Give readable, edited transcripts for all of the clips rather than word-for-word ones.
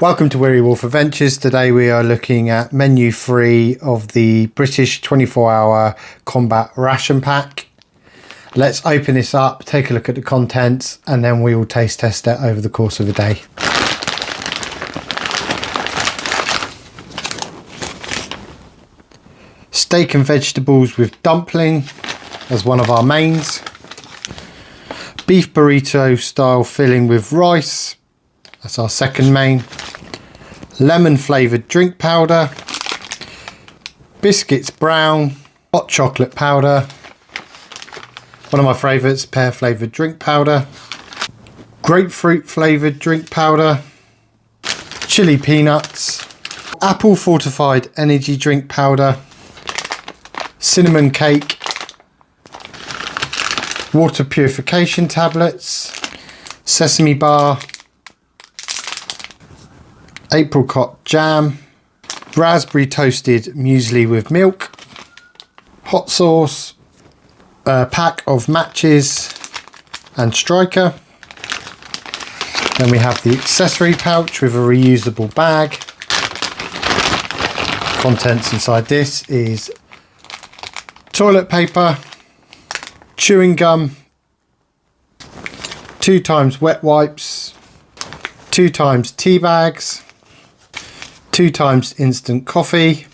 Welcome to Weary Wolf Adventures. Today we are looking at menu 3 of the British 24-hour combat ration pack. Let's open this up, take a look at the contents, and then we will taste test it over the course of the day. Steak and vegetables with dumpling as one of our mains. Beef burrito style filling with rice. That's our second main. Lemon flavoured drink powder. Biscuits brown. Hot chocolate powder. One of my favourites, pear flavoured drink powder. Grapefruit flavoured drink powder. Chili peanuts. Apple fortified energy drink powder. Cinnamon cake. Water purification tablets. Sesame bar. Apricot jam, raspberry toasted muesli with milk, hot sauce, a pack of matches and striker. Then we have the accessory pouch with a reusable bag. Contents inside this is toilet paper, chewing gum, 2 times wet wipes, 2 times tea bags, 2 times instant coffee,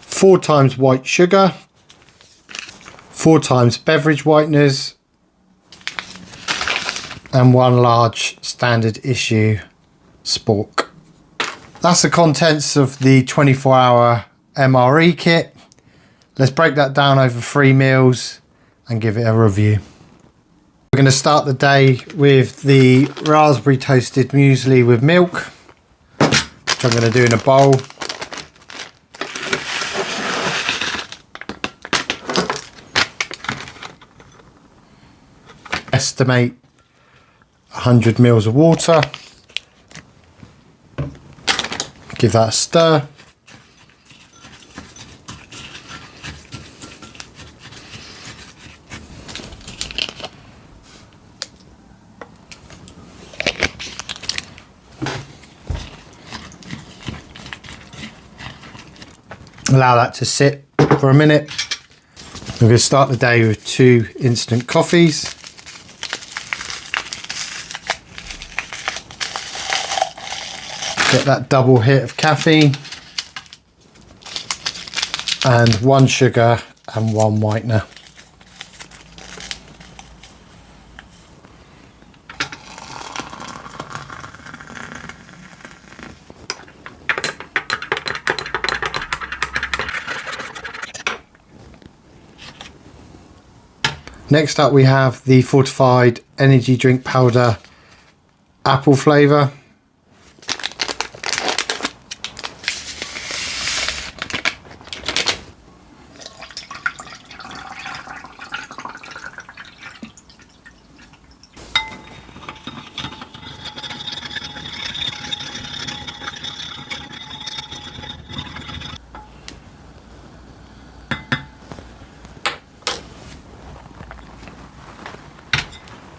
four times white sugar, 4 times beverage whiteners, and 1 large standard issue spork. That's the contents of the 24-hour MRE kit. Let's break that down over 3 meals and give it a review. We're going to start the day with the raspberry toasted muesli with milk, which I'm going to do in a bowl. Estimate 100 mils of water. Give that a stir. Allow that to sit for a minute. We're going to start the day with 2 instant coffees. Get that double hit of caffeine. And 1 sugar and 1 whitener. Next up we have the fortified energy drink powder apple flavour.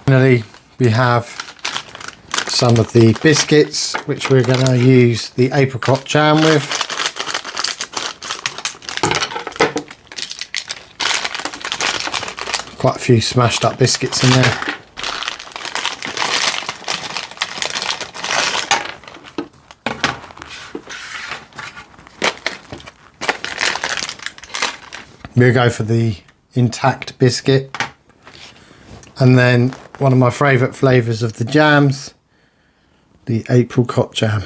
Finally, we have some of the biscuits, which we're going to use the apricot jam with. Quite a few smashed up biscuits in there. We'll go for the intact biscuit. And then one of my favourite flavours of the jams, the apricot jam.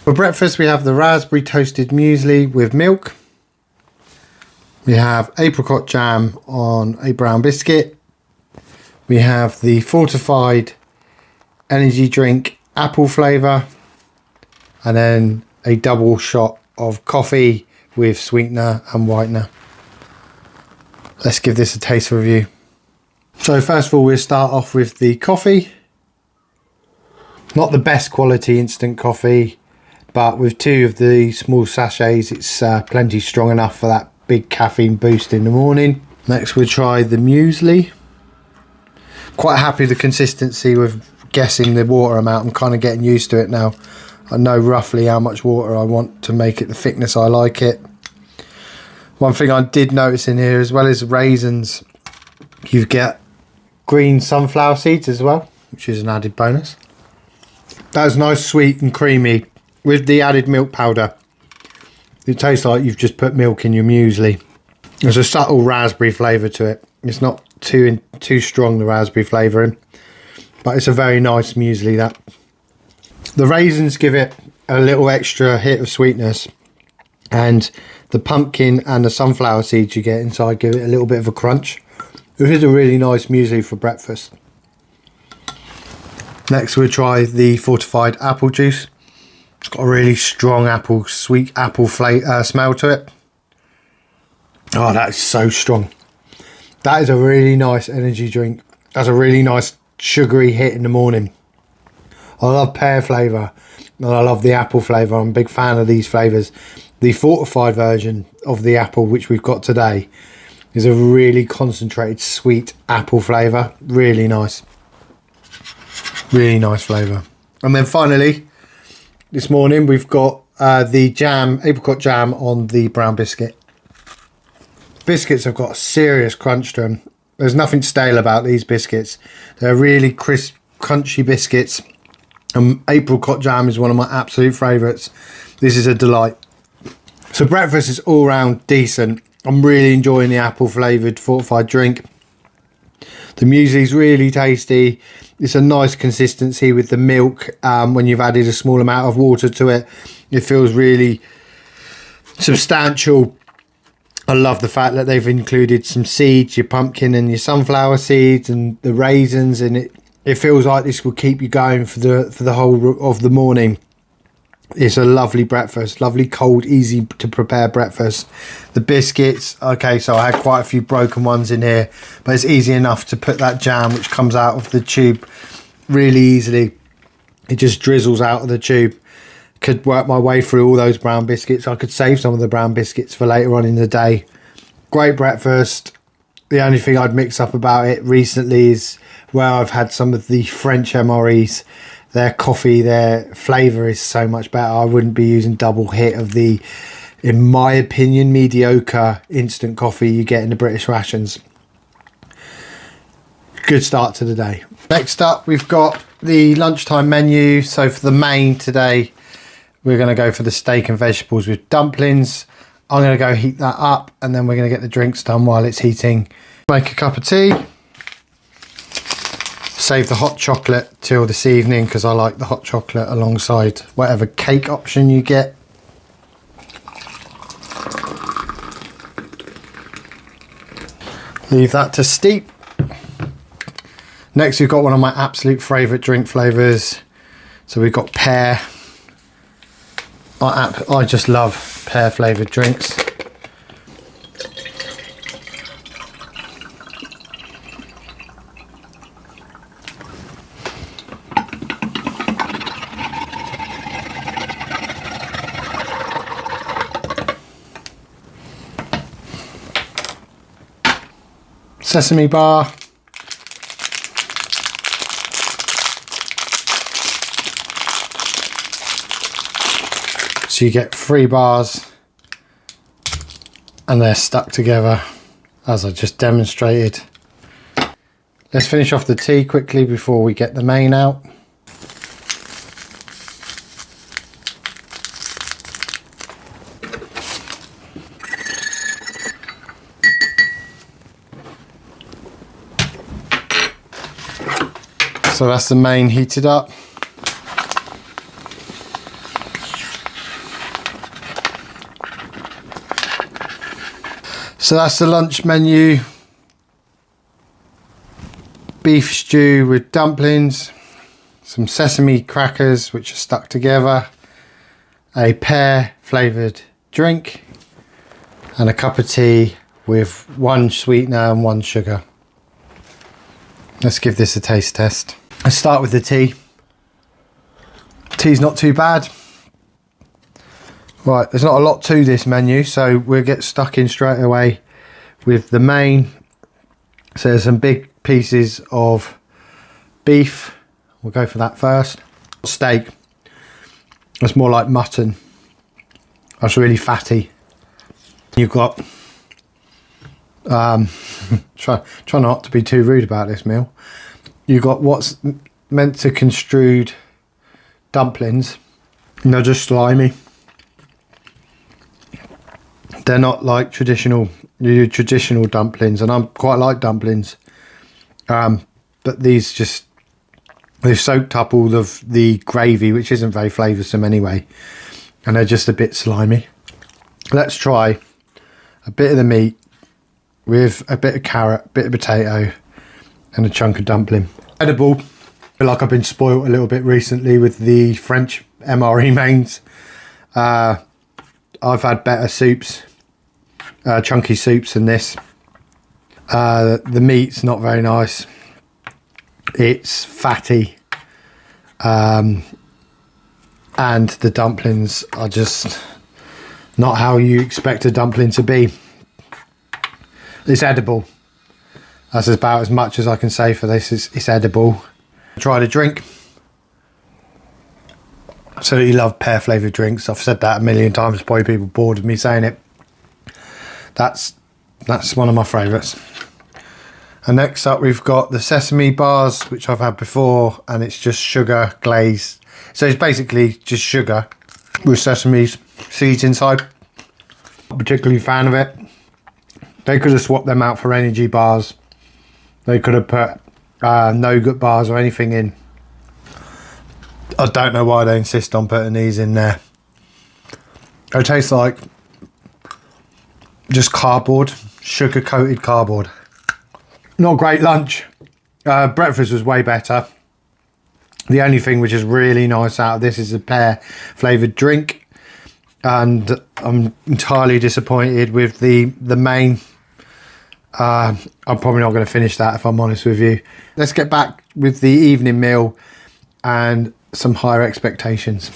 For breakfast we have the raspberry toasted muesli with milk. We have apricot jam on a brown biscuit. We have the fortified energy drink apple flavour. And then a double shot of coffee with sweetener and whitener. Let's give this a taste review. So first of all, we'll start off with the coffee. Not the best quality instant coffee, but with 2 of the small sachets, it's plenty strong enough for that big caffeine boost in the morning. Next we'll try the muesli. Quite happy with the consistency with guessing the water amount. I'm kind of getting used to it now. I know roughly how much water I want to make it the thickness I like it. One thing I did notice in here, as well as raisins, you get green sunflower seeds as well, which is an added bonus. That's nice, sweet and creamy with the added milk powder. It tastes like you've just put milk in your muesli. There's a subtle raspberry flavour to it. It's not too strong, the raspberry flavouring, but it's a very nice muesli. That the raisins give it a little extra hit of sweetness, and the pumpkin and the sunflower seeds you get inside give it a little bit of a crunch. This is a really nice muesli for breakfast. Next we'll try the fortified apple juice. It's got a really strong apple, sweet apple smell to it. Oh, that is so strong. That is a really nice energy drink. That's a really nice sugary hit in the morning. I love pear flavour and I love the apple flavour. I'm a big fan of these flavours. The fortified version of the apple, which we've got today, is a really concentrated sweet apple flavour. Really nice. Really nice flavour. And then finally, this morning we've got the jam, apricot jam on the brown biscuit. Biscuits have got a serious crunch to them. There's nothing stale about these biscuits. They're really crisp, crunchy biscuits. And apricot jam is one of my absolute favourites. This is a delight. So breakfast is all round decent. I'm really enjoying the apple flavoured fortified drink. The muesli is really tasty. It's a nice consistency with the milk. When you've added a small amount of water to it, it feels really substantial. I love the fact that they've included some seeds, your pumpkin and your sunflower seeds and the raisins, and it feels like this will keep you going for the whole of the morning. It's a lovely breakfast, lovely cold, easy to prepare breakfast. The biscuits, okay, so I had quite a few broken ones in here, but it's easy enough to put that jam which comes out of the tube really easily. It just drizzles out of the tube. Could work my way through all those brown biscuits. I could save some of the brown biscuits for later on in the day. Great breakfast. The only thing I'd mix up about it recently is where I've had some of the French MREs. Their coffee, their flavour is so much better. I wouldn't be using double hit of the, in my opinion, mediocre instant coffee you get in the British rations. Good start to the day. Next up, we've got the lunchtime menu. So for the main today, we're going to go for the steak and vegetables with dumplings. I'm going to go heat that up and then we're going to get the drinks done while it's heating. Make a cup of tea. Save the hot chocolate till this evening because I like the hot chocolate alongside whatever cake option you get. Leave that to steep. Next we've got one of my absolute favourite drink flavours. So we've got pear. I just love pear flavoured drinks. Sesame bar. So you get 3 bars and they're stuck together as I just demonstrated. Let's finish off the tea quickly before we get the main out. So that's the main heated up. So that's the lunch menu. Beef stew with dumplings, some sesame crackers which are stuck together, a pear flavoured drink, and a cup of tea with 1 sweetener and 1 sugar. Let's give this a taste test. Let's start with the tea. Tea's not too bad. Right, there's not a lot to this menu, so we'll get stuck in straight away with the main. So there's some big pieces of beef. We'll go for that first. Steak. It's more like mutton. That's really fatty. You've got try not to be too rude about this meal. You've got what's meant to construed dumplings. And they're just slimy. They're not like traditional dumplings, and I quite like dumplings. But these just, they've soaked up all of the gravy, which isn't very flavoursome anyway, and they're just a bit slimy. Let's try a bit of the meat with a bit of carrot, a bit of potato, and a chunk of dumpling. Edible. I feel like I've been spoilt a little bit recently with the French MRE mains. I've had better soups, chunky soups than this. The meat's not very nice. It's fatty. And the dumplings are just not how you expect a dumpling to be. It's edible. That's about as much as I can say for this. It's edible. Try the drink. Absolutely love pear flavoured drinks. I've said that a million times, probably people bored of me saying it. That's one of my favourites. And next up we've got the sesame bars, which I've had before, and it's just sugar glaze. So it's basically just sugar with sesame seeds inside. Not particularly a fan of it. They could have swapped them out for energy bars. They could have put nougat bars or anything in. I don't know why they insist on putting these in there. It tastes like just cardboard, sugar coated cardboard. Not a great lunch. Breakfast was way better. The only thing which is really nice out of this is a pear flavoured drink, and I'm entirely disappointed with the main. I'm probably not going to finish that, if I'm honest with you. Let's get back with the evening meal and some higher expectations.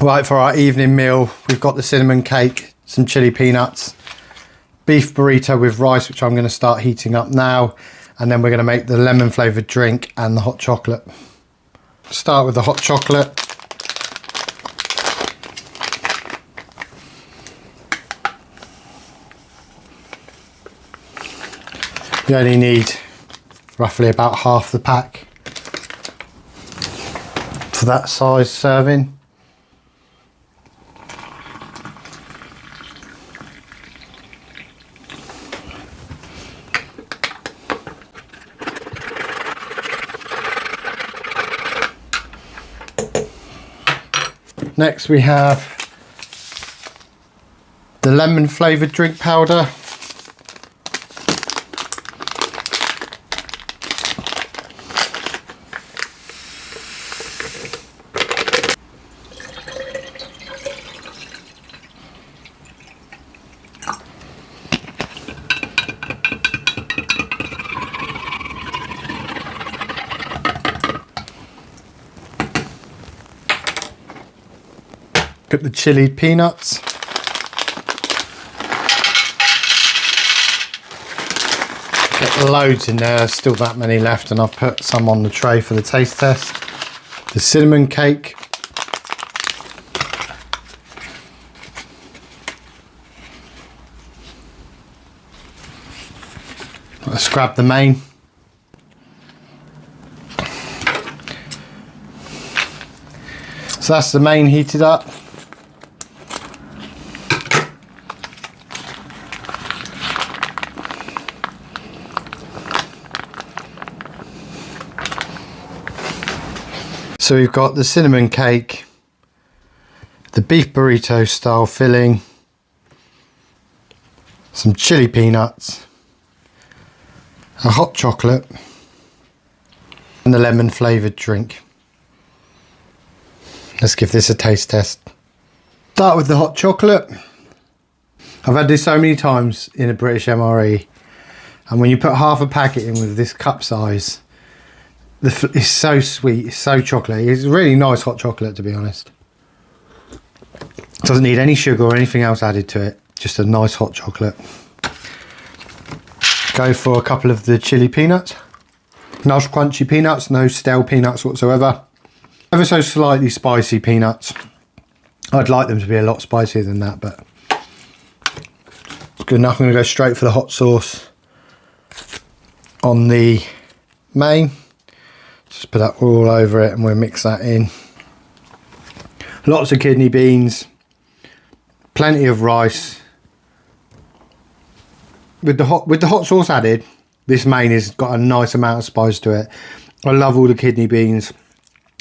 Right, for our evening meal, we've got the cinnamon cake, some chili peanuts, beef burrito with rice, which I'm going to start heating up now, and then we're going to make the lemon flavoured drink and the hot chocolate. Start with the hot chocolate. You only need roughly about half the pack for that size serving. Next we have the lemon flavoured drink powder. Put the chili peanuts. Get loads in there, there's still that many left, and I've put some on the tray for the taste test. The cinnamon cake. Let's grab the main. So that's the main heated up. So we've got the cinnamon cake, the beef burrito style filling, some chili peanuts, a hot chocolate, and the lemon flavoured drink. Let's give this a taste test. Start with the hot chocolate. I've had this so many times in a British MRE, And when you put half a packet in with this cup size, it's so sweet, it's so chocolatey. It's really nice hot chocolate, to be honest. Doesn't need any sugar or anything else added to it, just a nice hot chocolate. Go for a couple of the chili peanuts. Nice crunchy peanuts, no stale peanuts whatsoever. Ever so slightly spicy peanuts. I'd like them to be a lot spicier than that, but it's good enough. I'm going to go straight for the hot sauce on the main. Just put that all over it and we'll mix that in. Lots of kidney beans, plenty of rice. With the hot sauce added, this main has got a nice amount of spice to it. I love all the kidney beans.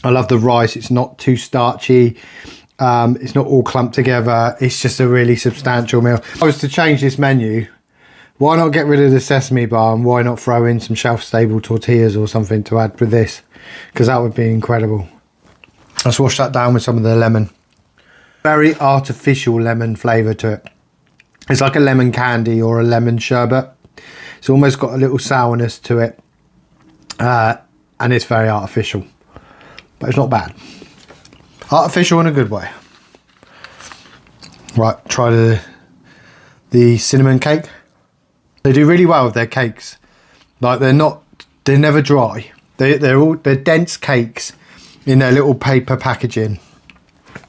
I love the rice. It's not too starchy. It's not all clumped together. It's just a really substantial meal. If I was to change this menu, why not get rid of the sesame bar and why not throw in some shelf-stable tortillas or something to add with this? Because that would be incredible. Let's wash that down with some of the lemon. Very artificial lemon flavour to it. It's like a lemon candy or a lemon sherbet. It's almost got a little sourness to it. And it's very artificial. But it's not bad. Artificial in a good way. Right, try the cinnamon cake. They do really well with their cakes. Like they're never dry. They're dense cakes in their little paper packaging,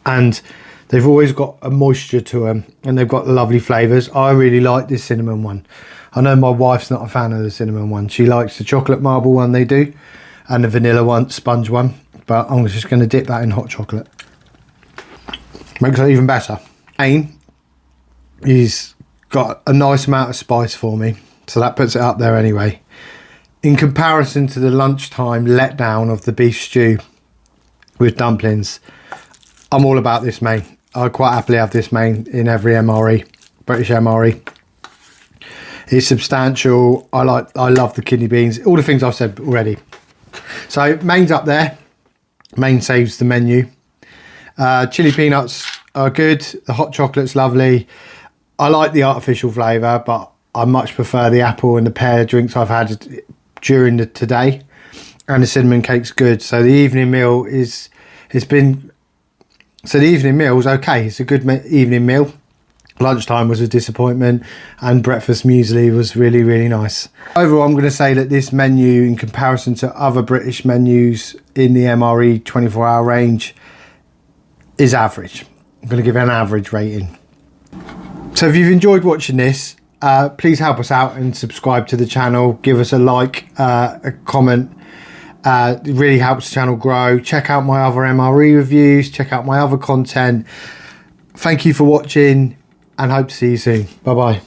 and they've always got a moisture to them, and they've got lovely flavours. I really like this cinnamon one. I know my wife's not a fan of the cinnamon one. She likes the chocolate marble one they do, and the vanilla one, sponge one. But I'm just going to dip that in hot chocolate. Makes it even better. He's got a nice amount of spice for me, so that puts it up there anyway. In comparison to the lunchtime letdown of the beef stew with dumplings, I'm all about this main. I quite happily have this main in every MRE, British MRE. It's substantial. I love the kidney beans, all the things I've said already. So main's up there. Main saves the menu. Chili peanuts are good. The hot chocolate's lovely. I like the artificial flavour, but I much prefer the apple and the pear drinks I've had during the today. And the cinnamon cake's good. So the evening meal is okay. It's a good evening meal. Lunchtime was a disappointment, and breakfast muesli was really, really nice. Overall, I'm going to say that this menu, in comparison to other British menus in the MRE 24-hour range, is average. I'm going to give it an average rating. So if you've enjoyed watching this, please help us out and subscribe to the channel. Give us a like, a comment. It really helps the channel grow. Check out my other MRE reviews. Check out my other content. Thank you for watching, and hope to see you soon. Bye bye.